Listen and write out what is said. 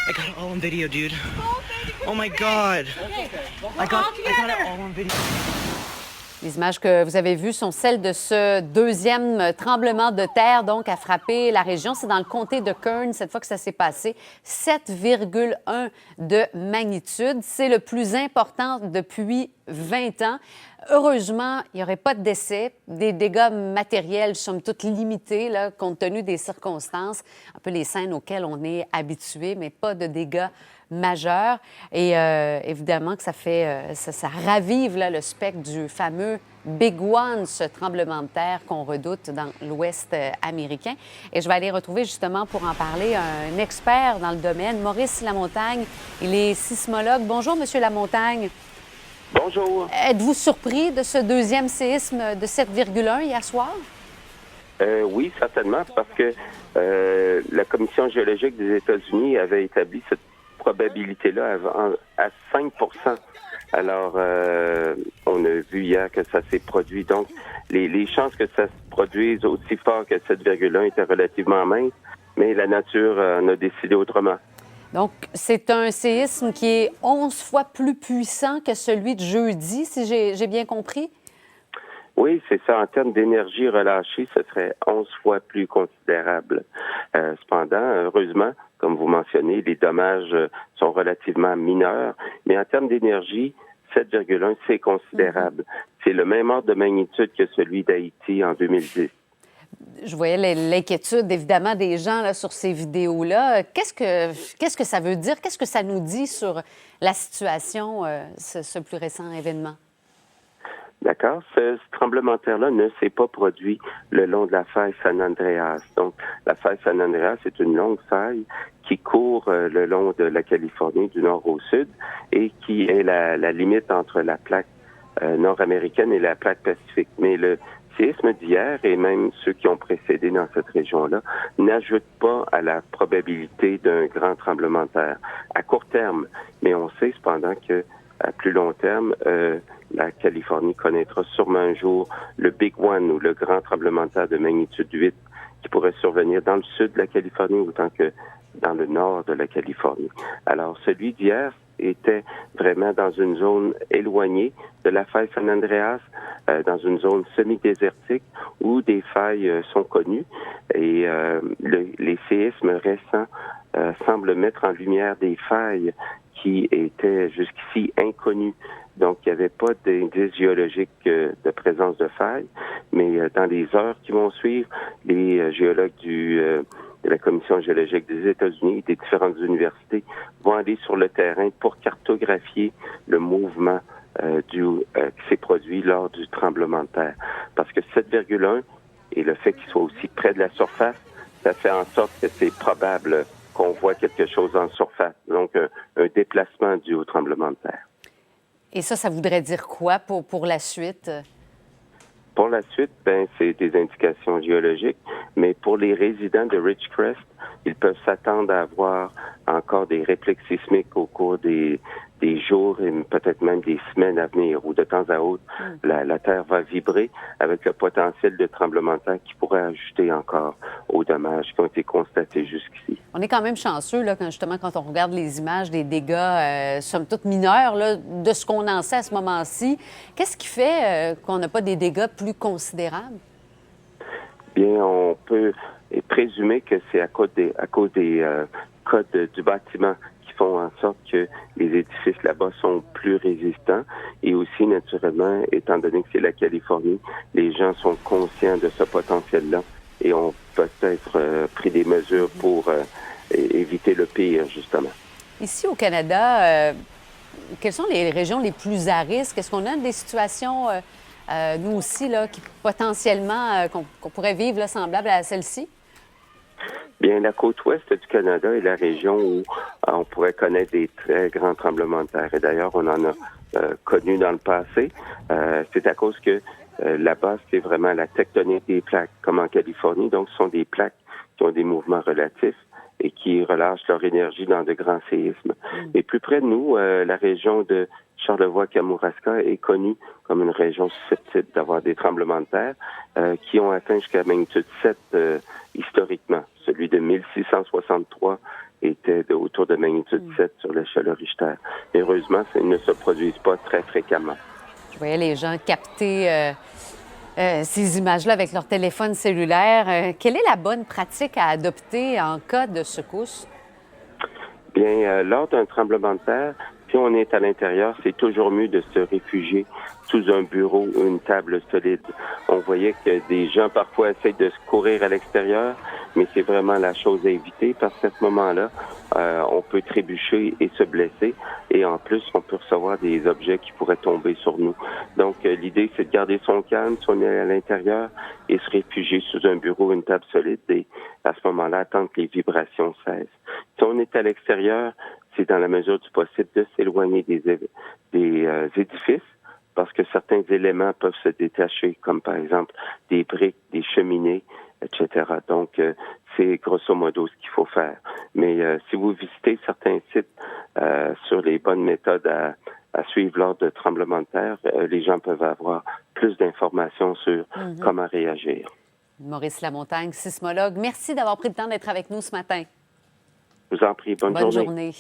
I got it all on video, dude. Oh my God. I got it all on video. Les images que vous avez vues sont celles de ce deuxième tremblement de terre, donc, a frappé la région. C'est dans le comté de Kern, cette fois que ça s'est passé. 7,1 de magnitude. C'est le plus important depuis 20 ans. Heureusement, il n'y aurait pas de décès. Des dégâts matériels, somme toute, limités, là, compte tenu des circonstances, un peu les scènes auxquelles on est habitué, mais pas de dégâts majeurs. Et évidemment que ça ravive là, le spectre du fameux Big One, ce tremblement de terre qu'on redoute dans l'Ouest américain. Et je vais aller retrouver justement pour en parler un expert dans le domaine, Maurice Lamontagne. Il est sismologue. Bonjour, Monsieur Lamontagne. Bonjour. Êtes-vous surpris de ce deuxième séisme de 7,1 hier soir? Oui, certainement, parce que la Commission géologique des États-Unis avait établi cette probabilité-là à 5 %. Alors, on a vu hier que ça s'est produit. Donc, les chances que ça se produise aussi fort que 7,1 étaient relativement minces, mais la nature en a décidé autrement. Donc, c'est un séisme qui est 11 fois plus puissant que celui de jeudi, si j'ai bien compris? Oui, c'est ça. En termes d'énergie relâchée, ce serait 11 fois plus considérable. Cependant, heureusement, comme vous mentionnez, les dommages sont relativement mineurs. Mais en termes d'énergie, 7,1, c'est considérable. C'est le même ordre de magnitude que celui d'Haïti en 2010. Je voyais l'inquiétude, évidemment, des gens là, sur ces vidéos-là. Qu'est-ce que ça veut dire? Qu'est-ce que ça nous dit sur la situation, ce plus récent événement? D'accord. Ce tremblement de terre-là ne s'est pas produit le long de la faille San Andreas. Donc, la faille San Andreas, c'est une longue faille qui court le long de la Californie du nord au sud et qui est la limite entre la plaque nord-américaine et la plaque pacifique. Mais le séisme d'hier et même ceux qui ont précédé dans cette région-là n'ajoutent pas à la probabilité d'un grand tremblement de terre à court terme. Mais on sait cependant que à plus long terme, la Californie connaîtra sûrement un jour le Big One ou le grand tremblement de terre de magnitude 8 qui pourrait survenir dans le sud de la Californie autant que dans le nord de la Californie. Alors, celui d'hier était vraiment dans une zone éloignée de la faille San Andreas, dans une zone semi-désertique où des failles sont connues et les séismes récents semblent mettre en lumière des failles qui étaient jusqu'ici inconnues. Donc, il n'y avait pas d'indice géologique de présence de failles, mais dans les heures qui vont suivre, les géologues de la Commission géologique des États-Unis et des différentes universités vont aller sur le terrain pour cartographier le mouvement qui s'est produit lors du tremblement de terre. Parce que 7,1 et le fait qu'il soit aussi près de la surface, ça fait en sorte que c'est probable qu'on voit quelque chose en surface. Donc, un déplacement dû au tremblement de terre. Et ça voudrait dire quoi pour la suite? Pour la suite, c'est des indications géologiques, mais pour les résidents de Ridgecrest, ils peuvent s'attendre à avoir encore des répliques sismiques au cours des jours et peut-être même des semaines à venir, où de temps à autre, la Terre va vibrer avec le potentiel de tremblement de terre qui pourrait ajouter encore aux dommages qui ont été constatés jusqu'ici. On est quand même chanceux, là, quand on regarde les images des dégâts, somme toute mineurs, là, de ce qu'on en sait à ce moment-ci. Qu'est-ce qui fait qu'on n'a pas des dégâts plus considérables? Bien, on peut présumer que c'est à cause des codes du bâtiment qui font en sorte que les édifices là-bas sont plus résistants. Et aussi, naturellement, étant donné que c'est la Californie, les gens sont conscients de ce potentiel-là et ont peut-être pris des mesures pour éviter le pire, justement. Ici, au Canada, quelles sont les régions les plus à risque? Est-ce qu'on a des situations, nous aussi, là, qui potentiellement, qu'on pourrait vivre là, semblables à celle-ci? Bien, la côte ouest du Canada est la région où on pourrait connaître des très grands tremblements de terre. Et d'ailleurs, on en a connu dans le passé. C'est à cause que là-bas, c'est vraiment la tectonique des plaques, comme en Californie. Donc, ce sont des plaques qui ont des mouvements relatifs et qui relâchent leur énergie dans de grands séismes. Et plus près de nous, la région de Charlevoix-Kamouraska est connue comme une région susceptible d'avoir des tremblements de terre qui ont atteint jusqu'à magnitude 7 historiquement. Celui de 1663 était autour de magnitude 7 sur l'échelle Richter. Heureusement, ça ne se produisent pas très fréquemment. Je voyais les gens capter ces images-là avec leur téléphone cellulaire. Quelle est la bonne pratique à adopter en cas de secousse? Bien, lors d'un tremblement de terre, si on est à l'intérieur, c'est toujours mieux de se réfugier sous un bureau ou une table solide. On voyait que des gens parfois essayent de se courir à l'extérieur, mais c'est vraiment la chose à éviter parce qu'à ce moment-là, on peut trébucher et se blesser et en plus, on peut recevoir des objets qui pourraient tomber sur nous. Donc, l'idée, c'est de garder son calme si on est à l'intérieur et se réfugier sous un bureau ou une table solide et à ce moment-là, attendre que les vibrations cessent. Si on est à l'extérieur, c'est dans la mesure du possible de s'éloigner des édifices parce que certains éléments peuvent se détacher, comme par exemple des briques, des cheminées, etc. Donc, c'est grosso modo ce qu'il faut faire. Mais si vous visitez certains sites sur les bonnes méthodes à suivre lors de tremblements de terre, les gens peuvent avoir plus d'informations sur comment réagir. Maurice Lamontagne, sismologue, merci d'avoir pris le temps d'être avec nous ce matin. Je vous en prie, bonne journée. Bonne journée.